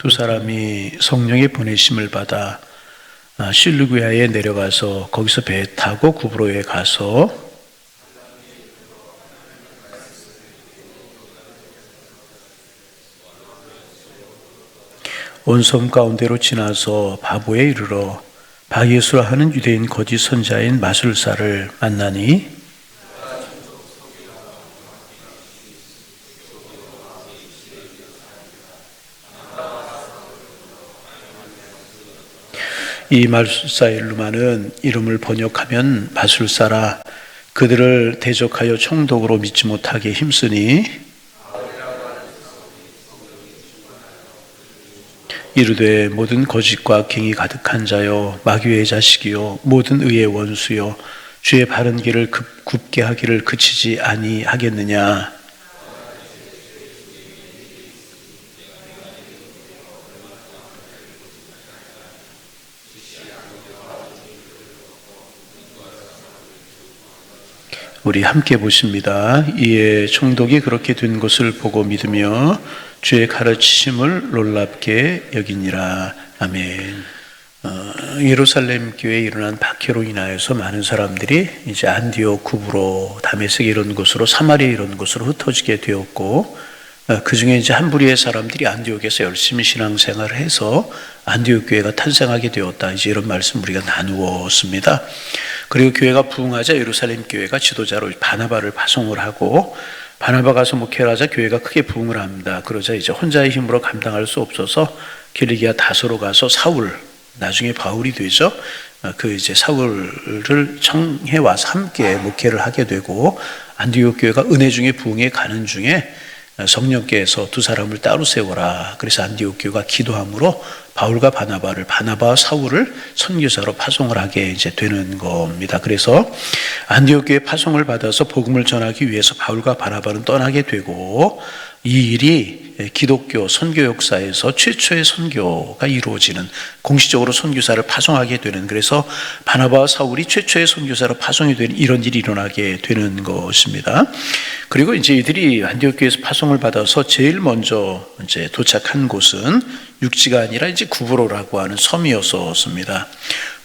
두 사람이 성령의 보내심을 받아 실루기아에 내려가서 거기서 배 타고 구브로에 가서 온 섬 가운데로 지나서 바보에 이르러 바예수라 하는 유대인 거짓 선자인 마술사를 만나니 이 마술사 일루마는 이름을 번역하면 마술사라 그들을 대적하여 총독으로 믿지 못하게 힘쓰니 이르되 모든 거짓과 갱이 가득한 자여 마귀의 자식이요 모든 의의 원수요 주의 바른 길을 굽게 하기를 그치지 아니하겠느냐. 우리 함께 보십니다. 이에 총독이 그렇게 된 것을 보고 믿으며 주의 가르치심을 놀랍게 여기니라. 아멘. 예루살렘 교회에 일어난 박해로 인하여서 많은 사람들이 이제 안디옥, 구브로, 다메섹 이런 곳으로, 사마리아 이런 곳으로 흩어지게 되었고, 그 중에 이제 한 부류의 사람들이 안디옥에서 열심히 신앙생활을 해서 안디옥 교회가 탄생하게 되었다. 이제 이런 말씀 우리가 나누었습니다. 그리고 교회가 부흥하자 예루살렘 교회가 지도자로 바나바를 파송을 하고 바나바 가서 목회를 하자 교회가 크게 부흥을 합니다. 그러자 이제 혼자의 힘으로 감당할 수 없어서 길리기아 다소로 가서 사울, 나중에 바울이 되죠. 그 이제 사울을 청해 와서 함께 목회를 하게 되고 안디옥 교회가 은혜 중에 부흥에 가는 중에 성령께서 두 사람을 따로 세워라. 그래서 안디옥 교회가 기도함으로 바울과 바나바를, 바나바와 사울을 선교사로 파송을 하게 이제 되는 겁니다. 그래서 안디옥 교회 파송을 받아서 복음을 전하기 위해서 바울과 바나바는 떠나게 되고 이 일이 기독교 선교 역사에서 최초의 선교가 이루어지는, 공식적으로 선교사를 파송하게 되는, 그래서 바나바와 사울이 최초의 선교사로 파송이 되는 이런 일이 일어나게 되는 것입니다. 그리고 이제 이들이 안디옥 교회에서 파송을 받아서 제일 먼저 이제 도착한 곳은 육지가 아니라 이제 구브로라고 하는 섬이었습니다.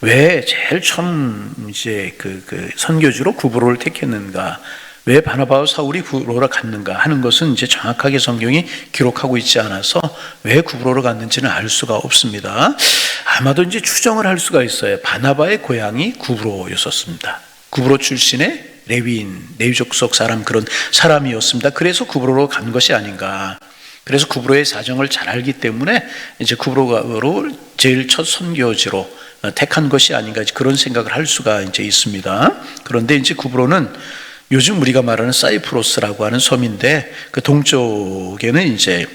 왜 제일 처음 이제 그 선교지로 구브로를 택했는가? 왜 바나바와 사울이 구브로로 갔는가 하는 것은 이제 정확하게 성경이 기록하고 있지 않아서 왜 구브로로 갔는지는 알 수가 없습니다. 아마도 이제 추정을 할 수가 있어요. 바나바의 고향이 구브로였었습니다. 구브로 출신의 레위인, 레위 족속 사람, 그런 사람이었습니다. 그래서 구브로로 간 것이 아닌가. 그래서 구브로의 사정을 잘 알기 때문에 이제 구브로로 제일 첫 선교지로 택한 것이 아닌가, 그런 생각을 할 수가 이제 있습니다. 그런데 이제 구브로는 요즘 우리가 말하는 사이프러스라고 하는 섬인데 그 동쪽에는 이제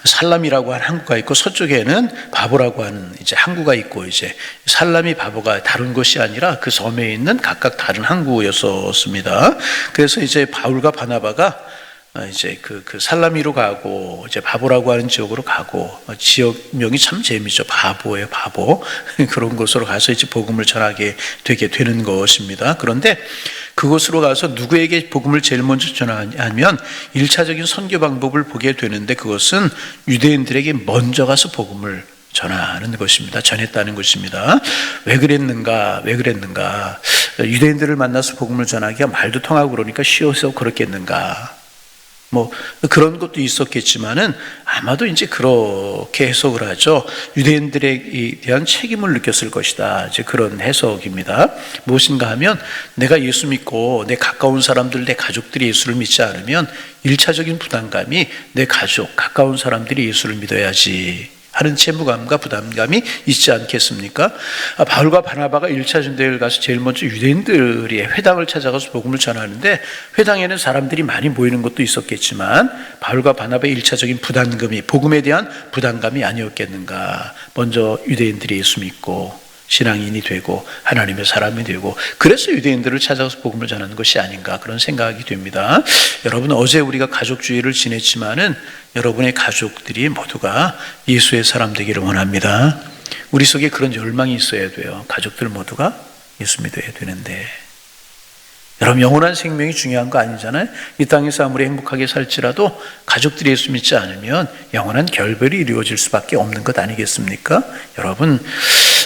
살람이라고 하는 항구가 있고 서쪽에는 바보라고 하는 이제 항구가 있고, 이제 살람이 바보가 다른 것이 아니라 그 섬에 있는 각각 다른 항구였었습니다. 그래서 이제 바울과 바나바가 이제 그 살라미로 가고 이제 바보라고 하는 지역으로 가고, 지역명이 참 재미죠. 바보예요, 바보. 그런 곳으로 가서 이제 복음을 전하게 되게 되는 것입니다. 그런데 그곳으로 가서 누구에게 복음을 제일 먼저 전하냐면 1차적인 선교 방법을 보게 되는데 그것은 유대인들에게 먼저 가서 복음을 전하는 것입니다. 전했다는 것입니다. 왜 그랬는가? 유대인들을 만나서 복음을 전하기가 말도 통하고 그러니까 쉬워서 그렇겠는가? 뭐 그런 것도 있었겠지만은 아마도 이제 그렇게 해석을 하죠. 유대인들에 대한 책임을 느꼈을 것이다. 이제 그런 해석입니다. 무엇인가 하면 내가 예수 믿고 내 가까운 사람들, 내 가족들이 예수를 믿지 않으면 1차적인 부담감이 내 가족, 가까운 사람들이 예수를 믿어야지 하는 책무감과 부담감이 있지 않겠습니까? 바울과 바나바가 1차 전도여행을 가서 제일 먼저 유대인들이 회당을 찾아가서 복음을 전하는데, 회당에는 사람들이 많이 모이는 것도 있었겠지만 바울과 바나바의 1차적인 부담감이 복음에 대한 부담감이 아니었겠는가. 먼저 유대인들이 예수 믿고 신앙인이 되고 하나님의 사람이 되고, 그래서 유대인들을 찾아가서 복음을 전하는 것이 아닌가, 그런 생각이 됩니다. 여러분, 어제 우리가 가족주의를 지냈지만은 여러분의 가족들이 모두가 예수의 사람 되기를 원합니다. 우리 속에 그런 열망이 있어야 돼요. 가족들 모두가 예수 믿어야 되는데, 여러분, 영원한 생명이 중요한 거 아니잖아요. 이 땅에서 아무리 행복하게 살지라도 가족들이 예수 믿지 않으면 영원한 결별이 이루어질 수밖에 없는 것 아니겠습니까? 여러분,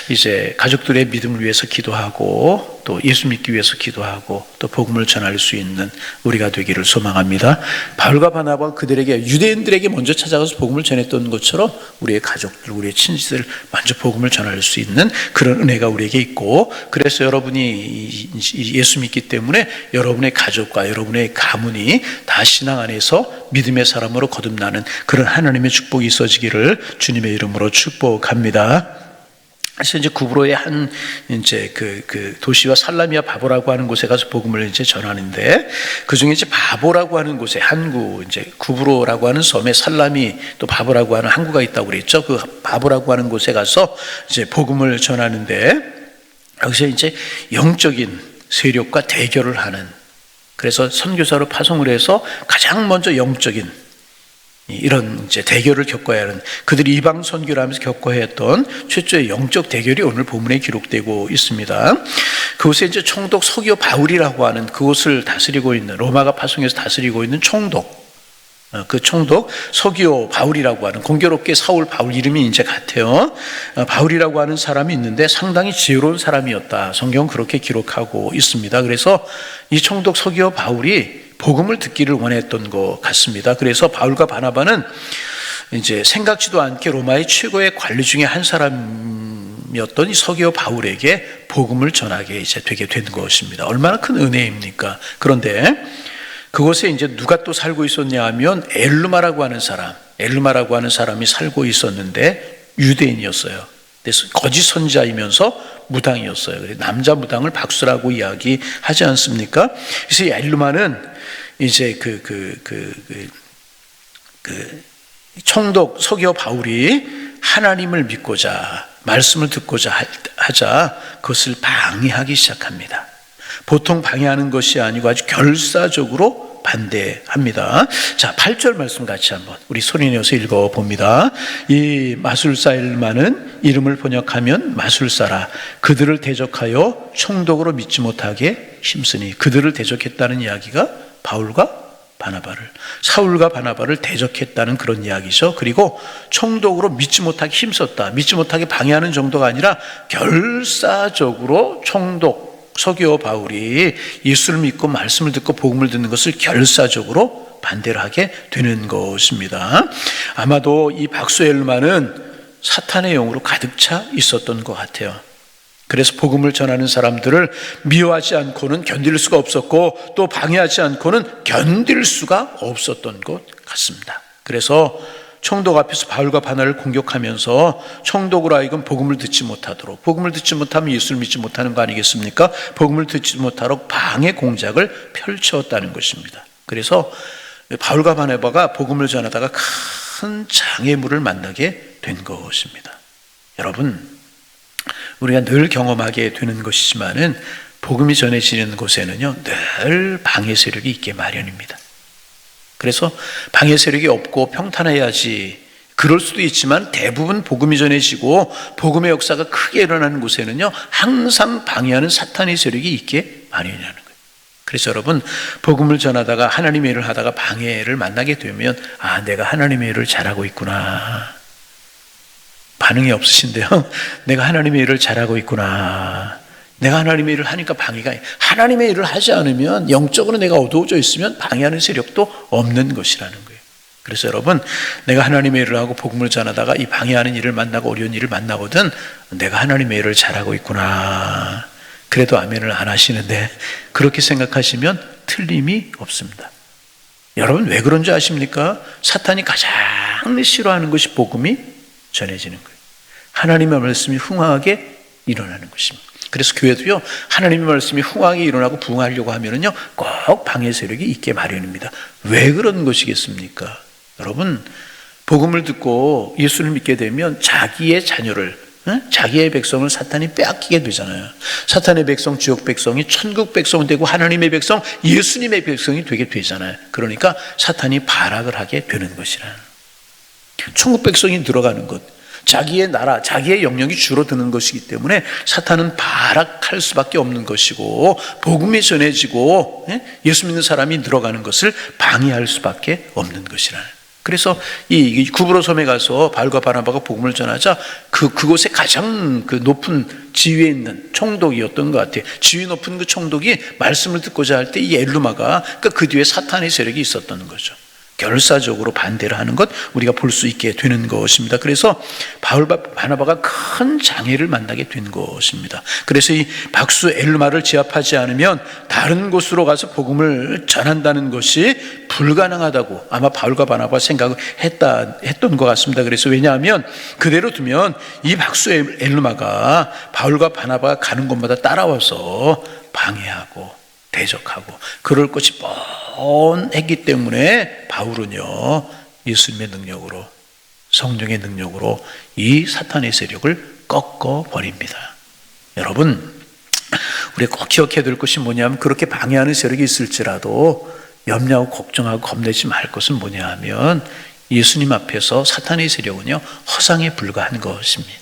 이제 가족들의 믿음을 위해서 기도하고 또 예수 믿기 위해서 기도하고 또 복음을 전할 수 있는 우리가 되기를 소망합니다. 바울과 바나바가 그들에게, 유대인들에게 먼저 찾아가서 복음을 전했던 것처럼 우리의 가족들, 우리의 친지들 먼저 복음을 전할 수 있는 그런 은혜가 우리에게 있고, 그래서 여러분이 예수 믿기 때문에 여러분의 가족과 여러분의 가문이 다 신앙 안에서 믿음의 사람으로 거듭나는 그런 하나님의 축복이 있어지기를 주님의 이름으로 축복합니다. 그래서 이제 구브로의 한 이제 그 도시와 살라미아 바보라고 하는 곳에 가서 복음을 이제 전하는데, 그 중에 이제 바보라고 하는 곳에 항구, 이제 구브로라고 하는 섬에 살라미 또 바보라고 하는 항구가 있다고 그랬죠. 그 바보라고 하는 곳에 가서 이제 복음을 전하는데, 여기서 이제 영적인 세력과 대결을 하는, 그래서 선교사로 파송을 해서 가장 먼저 영적인 이런 이제 대결을 겪어야 하는, 그들이 이방 선교를 하면서 겪어야 했던 최초의 영적 대결이 오늘 본문에 기록되고 있습니다. 그곳에 이제 총독 서기오 바울이라고 하는, 그곳을 다스리고 있는, 로마가 파송해서 다스리고 있는 총독, 그 총독 서기오 바울이라고 하는, 공교롭게 사울 바울 이름이 이제 같아요. 바울이라고 하는 사람이 있는데 상당히 지혜로운 사람이었다. 성경은 그렇게 기록하고 있습니다. 그래서 이 총독 서기오 바울이 복음을 듣기를 원했던 것 같습니다. 그래서 바울과 바나바는 이제 생각지도 않게 로마의 최고의 관리 중에 한 사람이었던 이 서기오 바울에게 복음을 전하게 이제 되게 된 것입니다. 얼마나 큰 은혜입니까? 그런데 그곳에 이제 누가 또 살고 있었냐 하면 엘루마라고 하는 사람이 살고 있었는데 유대인이었어요. 그래서 거짓 선지자이면서 무당이었어요. 그래서 남자 무당을 박수라고 이야기하지 않습니까? 그래서 이 엘루마는 이제 총독 서기오 바울이 하나님을 믿고자 말씀을 듣고자 하자 그것을 방해하기 시작합니다. 보통 방해하는 것이 아니고 아주 결사적으로 반대합니다. 자, 8절 말씀 같이 한번 우리 소리내어서 읽어봅니다. 이 마술사 엘루마는 이름을 번역하면 마술사라, 그들을 대적하여 총독으로 믿지 못하게 힘쓰니, 그들을 대적했다는 이야기가 바울과 바나바를, 사울과 바나바를 대적했다는 그런 이야기죠. 그리고 총독으로 믿지 못하게 힘썼다. 믿지 못하게 방해하는 정도가 아니라 결사적으로 총독 서기오 바울이 예수를 믿고 말씀을 듣고 복음을 듣는 것을 결사적으로 반대를 하게 되는 것입니다. 아마도 이 박수 엘루마는 사탄의 영으로 가득 차 있었던 것 같아요. 그래서 복음을 전하는 사람들을 미워하지 않고는 견딜 수가 없었고, 또 방해하지 않고는 견딜 수가 없었던 것 같습니다. 그래서 총독 앞에서 바울과 바나를 공격하면서 총독으로 하여금 복음을 듣지 못하도록, 복음을 듣지 못하면 예수를 믿지 못하는 거 아니겠습니까? 복음을 듣지 못하도록 방해 공작을 펼쳤다는 것입니다. 그래서 바울과 바나바가 복음을 전하다가 큰 장애물을 만나게 된 것입니다. 여러분, 우리가 늘 경험하게 되는 것이지만은 복음이 전해지는 곳에는요 늘 방해 세력이 있게 마련입니다. 그래서 방해 세력이 없고 평탄해야지, 그럴 수도 있지만 대부분 복음이 전해지고 복음의 역사가 크게 일어나는 곳에는요 항상 방해하는 사탄의 세력이 있게 마련이라는 거예요. 그래서 여러분, 복음을 전하다가 하나님의 일을 하다가 방해를 만나게 되면, 아, 내가 하나님의 일을 잘하고 있구나. 반응이 없으신데요. 내가 하나님의 일을 잘하고 있구나. 내가 하나님의 일을 하니까 방해가, 하나님의 일을 하지 않으면, 영적으로 내가 어두워져 있으면 방해하는 세력도 없는 것이라는 거예요. 그래서 여러분, 내가 하나님의 일을 하고 복음을 전하다가 이 방해하는 일을 만나고 어려운 일을 만나거든, 내가 하나님의 일을 잘하고 있구나. 그래도 아멘을 안 하시는데, 그렇게 생각하시면 틀림이 없습니다. 여러분, 왜 그런 줄 아십니까? 사탄이 가장 싫어하는 것이 복음이 전해지는 거예요. 하나님의 말씀이 흥황하게 일어나는 것입니다. 그래서 교회도요, 하나님의 말씀이 흥황하게 일어나고 부흥하려고 하면은요, 꼭 방해 세력이 있게 마련입니다. 왜 그런 것이겠습니까? 여러분, 복음을 듣고 예수를 믿게 되면 자기의 자녀를, 자기의 백성을 사탄이 빼앗기게 되잖아요. 사탄의 백성, 지옥 백성이 천국 백성 되고 하나님의 백성, 예수님의 백성이 되게 되잖아요. 그러니까 사탄이 발악을 하게 되는 것이라는, 천국 백성이 들어가는 것, 자기의 나라, 자기의 영역이 줄어드는 것이기 때문에 사탄은 발악할 수밖에 없는 것이고, 복음이 전해지고 예수 믿는 사람이 늘어가는 것을 방해할 수밖에 없는 것이라. 그래서 이 구브로 섬에 가서 바울과 바나바가 복음을 전하자 그곳에 가장 그 높은 지위에 있는 총독이었던 것 같아요. 지위 높은 그 총독이 말씀을 듣고자 할 때 이 엘루마가, 그러니까 그 뒤에 사탄의 세력이 있었던 거죠. 결사적으로 반대를 하는 것 우리가 볼 수 있게 되는 것입니다. 그래서 바울과 바나바가 큰 장애를 만나게 된 것입니다. 그래서 이 박수 엘루마를 제압하지 않으면 다른 곳으로 가서 복음을 전한다는 것이 불가능하다고 아마 바울과 바나바가 생각을 했던 것 같습니다. 그래서 왜냐하면 그대로 두면 이 박수 엘루마가 바울과 바나바가 가는 곳마다 따라와서 방해하고 대적하고 그럴 것이 뻔했기 때문에 바울은요, 예수님의 능력으로, 성령의 능력으로 이 사탄의 세력을 꺾어버립니다. 여러분, 우리가 꼭 기억해야 될 것이 뭐냐면, 그렇게 방해하는 세력이 있을지라도 염려하고 걱정하고 겁내지 말 것은 뭐냐 하면, 예수님 앞에서 사탄의 세력은요, 허상에 불과한 것입니다.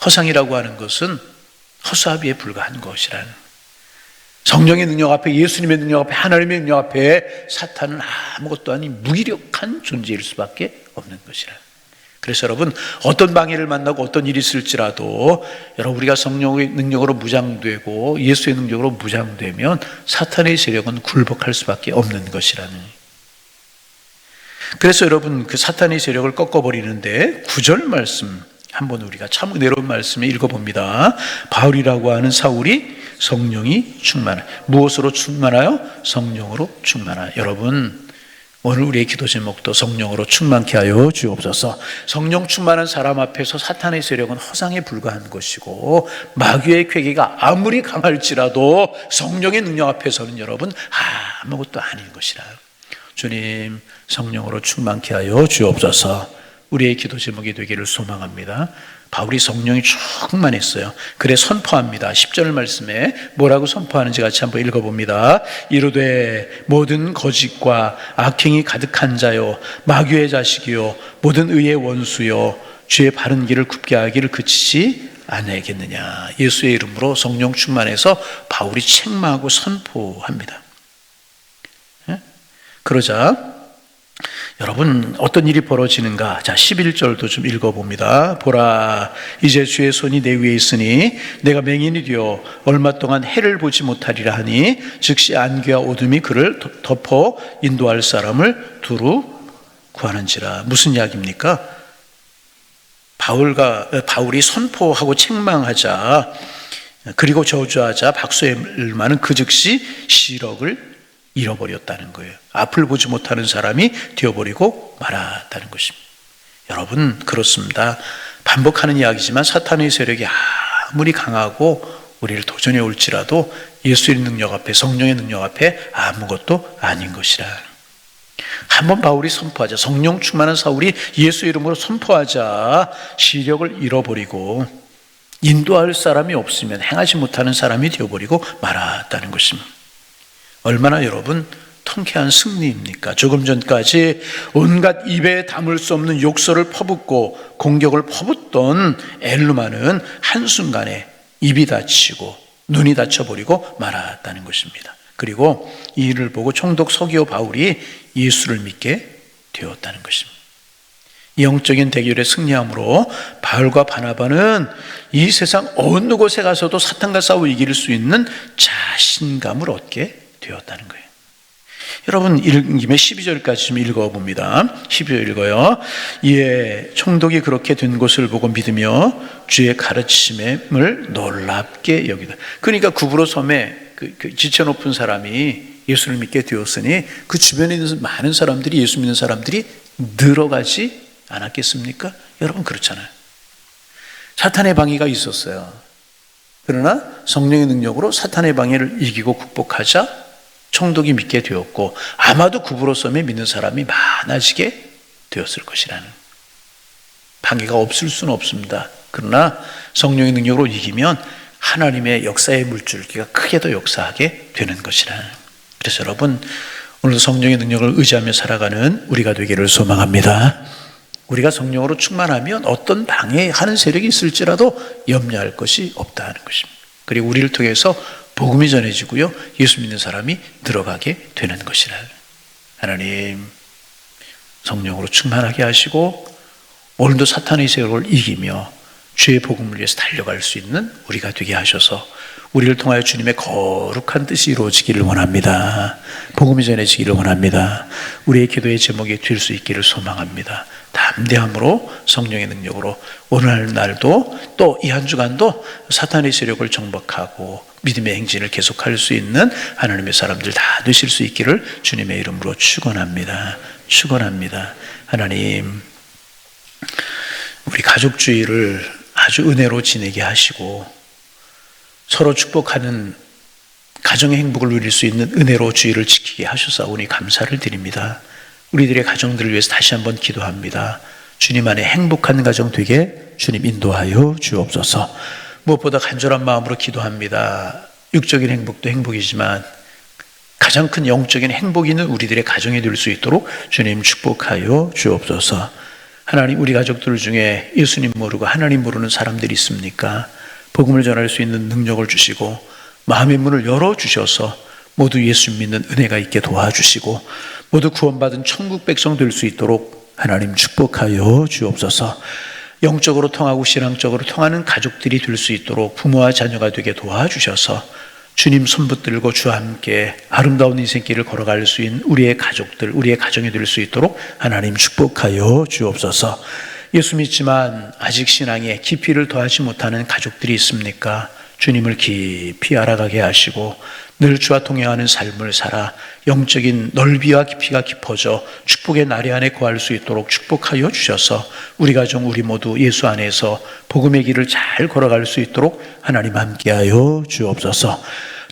허상이라고 하는 것은 허수아비에 불과한 것이라는, 성령의 능력 앞에, 예수님의 능력 앞에, 하나님의 능력 앞에 사탄은 아무것도 아닌 무기력한 존재일 수밖에 없는 것이라. 그래서 여러분, 어떤 방해를 만나고 어떤 일이 있을지라도 여러분, 우리가 성령의 능력으로 무장되고 예수의 능력으로 무장되면 사탄의 세력은 굴복할 수밖에 없는 것이라는. 그래서 여러분, 그 사탄의 세력을 꺾어버리는데 9절 말씀 한번 우리가 참 은혜로운 말씀을 읽어봅니다. 바울이라고 하는 사울이 성령이 충만하여. 무엇으로 충만하여? 성령으로 충만하여. 여러분, 오늘 우리의 기도 제목도 성령으로 충만케 하여 주옵소서. 성령 충만한 사람 앞에서 사탄의 세력은 허상에 불과한 것이고, 마귀의 쾌기가 아무리 강할지라도 성령의 능력 앞에서는 여러분 아무것도 아닌 것이라. 주님, 성령으로 충만케 하여 주옵소서. 우리의 기도 제목이 되기를 소망합니다. 바울이 성령이 충만했어요. 그래 선포합니다. 10절 말씀에 뭐라고 선포하는지 같이 한번 읽어봅니다. 이르되 모든 거짓과 악행이 가득한 자요, 마귀의 자식이요, 모든 의의 원수요, 주의 바른 길을 굽게 하기를 그치지 않아야겠느냐. 예수의 이름으로 성령 충만해서 바울이 책망하고 선포합니다. 그러자 여러분, 어떤 일이 벌어지는가? 자, 11절도 좀 읽어봅니다. 보라, 이제 주의 손이 내 위에 있으니 내가 맹인이 되어 얼마 동안 해를 보지 못하리라 하니, 즉시 안개와 어둠이 그를 덮어 인도할 사람을 두루 구하는지라. 무슨 이야기입니까? 바울이 선포하고 책망하자, 그리고 저주하자 박수엘루마는 그 즉시 시력을 잃어버렸다는 거예요. 앞을 보지 못하는 사람이 되어버리고 말았다는 것입니다. 여러분, 그렇습니다. 반복하는 이야기지만 사탄의 세력이 아무리 강하고 우리를 도전해 올지라도 예수의 능력 앞에, 성령의 능력 앞에 아무것도 아닌 것이라. 한번 바울이 선포하자, 성령 충만한 사울이 예수 이름으로 선포하자 시력을 잃어버리고 인도할 사람이 없으면 행하지 못하는 사람이 되어버리고 말았다는 것입니다. 얼마나 여러분 통쾌한 승리입니까? 조금 전까지 온갖 입에 담을 수 없는 욕설을 퍼붓고 공격을 퍼붓던 엘루마는 한순간에 입이 닫히고 눈이 닫혀버리고 말았다는 것입니다. 그리고 이 일을 보고 총독 서기오 바울이 예수를 믿게 되었다는 것입니다. 영적인 대결에 승리함으로 바울과 바나바는 이 세상 어느 곳에 가서도 사탄과 싸워 이길 수 있는 자신감을 얻게 되었다는 거예요. 여러분, 읽은 김에 12절까지 좀 읽어봅니다. 12절 읽어요. 이에 총독이 그렇게 된 것을 보고 믿으며 주의 가르침을 놀랍게 여기다. 그러니까 구브로 섬에 그 지체 높은 사람이 예수를 믿게 되었으니 그 주변에 있는 많은 사람들이, 예수 믿는 사람들이 늘어가지 않았겠습니까? 여러분, 그렇잖아요. 사탄의 방해가 있었어요. 그러나 성령의 능력으로 사탄의 방해를 이기고 극복하자 총독이 믿게 되었고, 아마도 구브로 섬에 믿는 사람이 많아지게 되었을 것이라는. 방해가 없을 수는 없습니다. 그러나 성령의 능력으로 이기면 하나님의 역사의 물줄기가 크게 더 역사하게 되는 것이라는. 그래서 여러분, 오늘도 성령의 능력을 의지하며 살아가는 우리가 되기를 소망합니다. 우리가 성령으로 충만하면 어떤 방해하는 세력이 있을지라도 염려할 것이 없다는 것입니다. 그리고 우리를 통해서 복음이 전해지고요, 예수 믿는 사람이 들어가게 되는 것이라. 하나님, 성령으로 충만하게 하시고 오늘도 사탄의 세력을 이기며 주의 복음을 위해서 달려갈 수 있는 우리가 되게 하셔서 우리를 통하여 주님의 거룩한 뜻이 이루어지기를 원합니다. 복음이 전해지기를 원합니다. 우리의 기도의 제목이 될 수 있기를 소망합니다. 담대함으로 성령의 능력으로 오늘 날도 또 이 한 주간도 사탄의 세력을 정복하고 믿음의 행진을 계속할 수 있는 하나님의 사람들 다 되실 수 있기를 주님의 이름으로 축원합니다. 축원합니다. 하나님, 우리 가족주의를 아주 은혜로 지내게 하시고 서로 축복하는 가정의 행복을 누릴 수 있는 은혜로 주의를 지키게 하셔서오니 감사를 드립니다. 우리들의 가정들을 위해서 다시 한번 기도합니다. 주님 안에 행복한 가정 되게 주님 인도하여 주옵소서. 무엇보다 간절한 마음으로 기도합니다. 육적인 행복도 행복이지만 가장 큰 영적인 행복이 있는 우리들의 가정이 될 수 있도록 주님 축복하여 주옵소서. 하나님, 우리 가족들 중에 예수님 모르고 하나님 모르는 사람들이 있습니까? 복음을 전할 수 있는 능력을 주시고 마음의 문을 열어주셔서 모두 예수 믿는 은혜가 있게 도와주시고 모두 구원받은 천국 백성 될 수 있도록 하나님 축복하여 주옵소서. 영적으로 통하고 신앙적으로 통하는 가족들이 될 수 있도록 부모와 자녀가 되게 도와주셔서 주님 손 붙들고 주와 함께 아름다운 인생길을 걸어갈 수 있는 우리의 가족들, 우리의 가정이 될 수 있도록 하나님 축복하여 주옵소서. 예수 믿지만 아직 신앙에 깊이를 더하지 못하는 가족들이 있습니까? 주님을 깊이 알아가게 하시고 늘 주와 동행하는 삶을 살아 영적인 넓이와 깊이가 깊어져 축복의 나래 안에 거할 수 있도록 축복하여 주셔서 우리 가정, 우리 모두 예수 안에서 복음의 길을 잘 걸어갈 수 있도록 하나님 함께하여 주옵소서.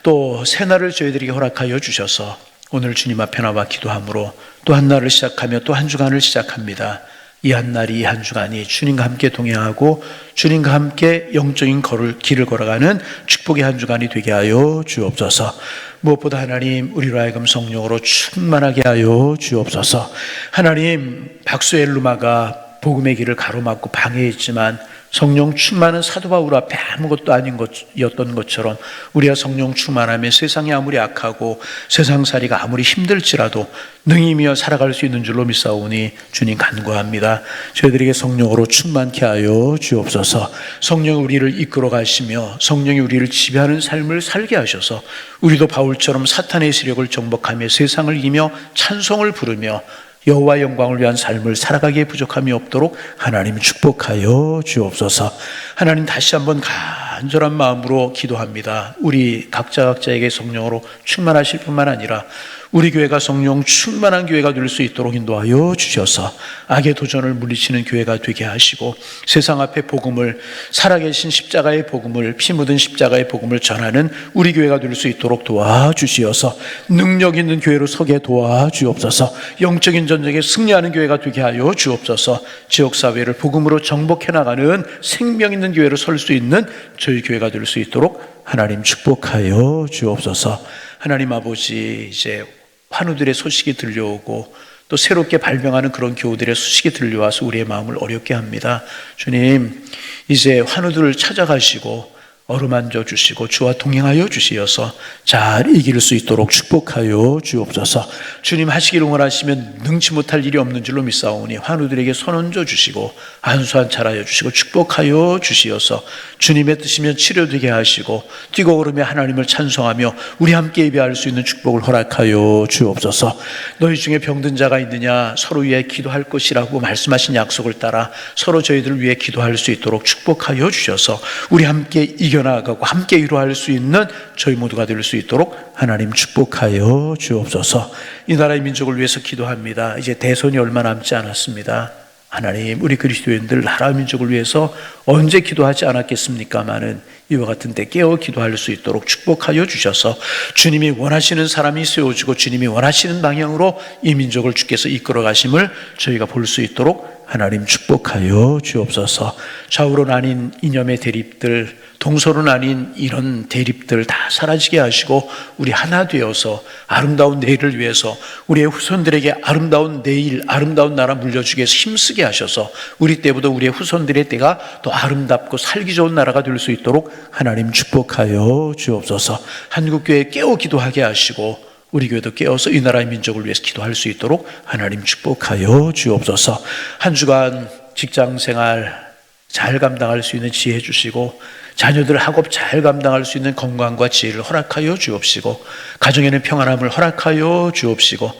또 새날을 저희들에게 허락하여 주셔서 오늘 주님 앞에 나와 기도함으로 또 한 날을 시작하며 또 한 주간을 시작합니다. 이 한 날이, 이 한 주간이 주님과 함께 동행하고 주님과 함께 영적인 길을 걸어가는 축복의 한 주간이 되게 하여 주옵소서. 무엇보다 하나님, 우리로 하여금 성령으로 충만하게 하여 주옵소서. 하나님, 박수엘루마가 복음의 길을 가로막고 방해했지만 성령 충만은 사도 바울 앞에 아무것도 아닌 것이었던 것처럼 우리가 성령 충만하면 세상이 아무리 악하고 세상살이가 아무리 힘들지라도 능히며 살아갈 수 있는 줄로 믿사오니 주님 간구합니다. 저희들에게 성령으로 충만케 하여 주옵소서. 성령이 우리를 이끌어 가시며 성령이 우리를 지배하는 삶을 살게 하셔서 우리도 바울처럼 사탄의 세력을 정복하며 세상을 이기며 찬송을 부르며 여호와 영광을 위한 삶을 살아가기에 부족함이 없도록 하나님 축복하여 주옵소서. 하나님, 다시 한번 간절한 마음으로 기도합니다. 우리 각자에게 성령으로 충만하실 뿐만 아니라 우리 교회가 성령 충만한 교회가 될 수 있도록 인도하여 주셔서 악의 도전을 물리치는 교회가 되게 하시고 세상 앞에 복음을, 살아계신 십자가의 복음을, 피 묻은 십자가의 복음을 전하는 우리 교회가 될 수 있도록 도와주시어서 능력 있는 교회로 서게 도와주옵소서. 영적인 전쟁에 승리하는 교회가 되게 하여 주옵소서. 지역사회를 복음으로 정복해 나가는 생명 있는 교회로 설 수 있는 저희 교회가 될 수 있도록 하나님 축복하여 주옵소서. 하나님 아버지, 이제 환우들의 소식이 들려오고 또 새롭게 발명하는 그런 교우들의 소식이 들려와서 우리의 마음을 어렵게 합니다. 주님, 이제 환우들을 찾아가시고 어루만져 주시고 주와 동행하여 주시어서 잘 이길 수 있도록 축복하여 주옵소서. 주님 하시기를 원하시면 능치 못할 일이 없는 줄로 믿사오니 환우들에게 손 얹어 주시고 안수한 잘하여 주시고 축복하여 주시어서 주님의 뜻이면 치료되게 하시고 뛰고 걸으며 하나님을 찬송하며 우리 함께 예배할 수 있는 축복을 허락하여 주옵소서. 너희 중에 병든 자가 있느냐? 서로 위해 기도할 것이라고 말씀하신 약속을 따라 서로 저희들을 위해 기도할 수 있도록 축복하여 주셔서 우리 함께 이겨나가고 함께 이루어할 수 있는 저희 모두가 될 수 있도록 하나님 축복하여 주옵소서. 이 나라의 민족을 위해서 기도합니다. 이제 대선이 얼마 남지 않았습니다. 하나님, 우리 그리스도인들 나라 민족을 위해서 언제 기도하지 않았겠습니까마는 이와 같은 때 깨어 기도할 수 있도록 축복하여 주셔서 주님이 원하시는 사람이 세워지고 주님이 원하시는 방향으로 이 민족을 주께서 이끌어 가심을 저희가 볼 수 있도록 하나님 축복하여 주옵소서. 좌우로 나뉜 이념의 대립들, 동서로 나뉜 이런 대립들 다 사라지게 하시고 우리 하나 되어서 아름다운 내일을 위해서 우리의 후손들에게 아름다운 내일, 아름다운 나라 물려주기 위해서 힘쓰게 하셔서 우리 때보다 우리의 후손들의 때가 더 아름답고 살기 좋은 나라가 될 수 있도록 하나님 축복하여 주옵소서. 한국교회 깨어 기도하게 하시고 우리 교회도 깨어서 이 나라의 민족을 위해서 기도할 수 있도록 하나님 축복하여 주옵소서. 한 주간 직장생활 잘 감당할 수 있는 지혜 주시고 자녀들 학업 잘 감당할 수 있는 건강과 지혜를 허락하여 주옵시고 가정에는 평안함을 허락하여 주옵시고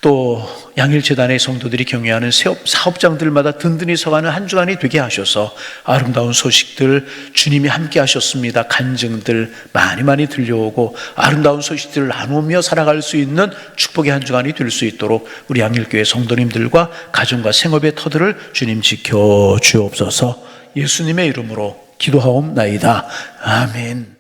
또 양일재단의 성도들이 경영하는 사업장들마다 든든히 서가는 한 주간이 되게 하셔서 아름다운 소식들 주님이 함께 하셨습니다. 간증들 많이 들려오고 아름다운 소식들을 나누며 살아갈 수 있는 축복의 한 주간이 될 수 있도록 우리 양일교회 성도님들과 가정과 생업의 터들을 주님 지켜 주옵소서. 예수님의 이름으로 기도하옵나이다. 아멘.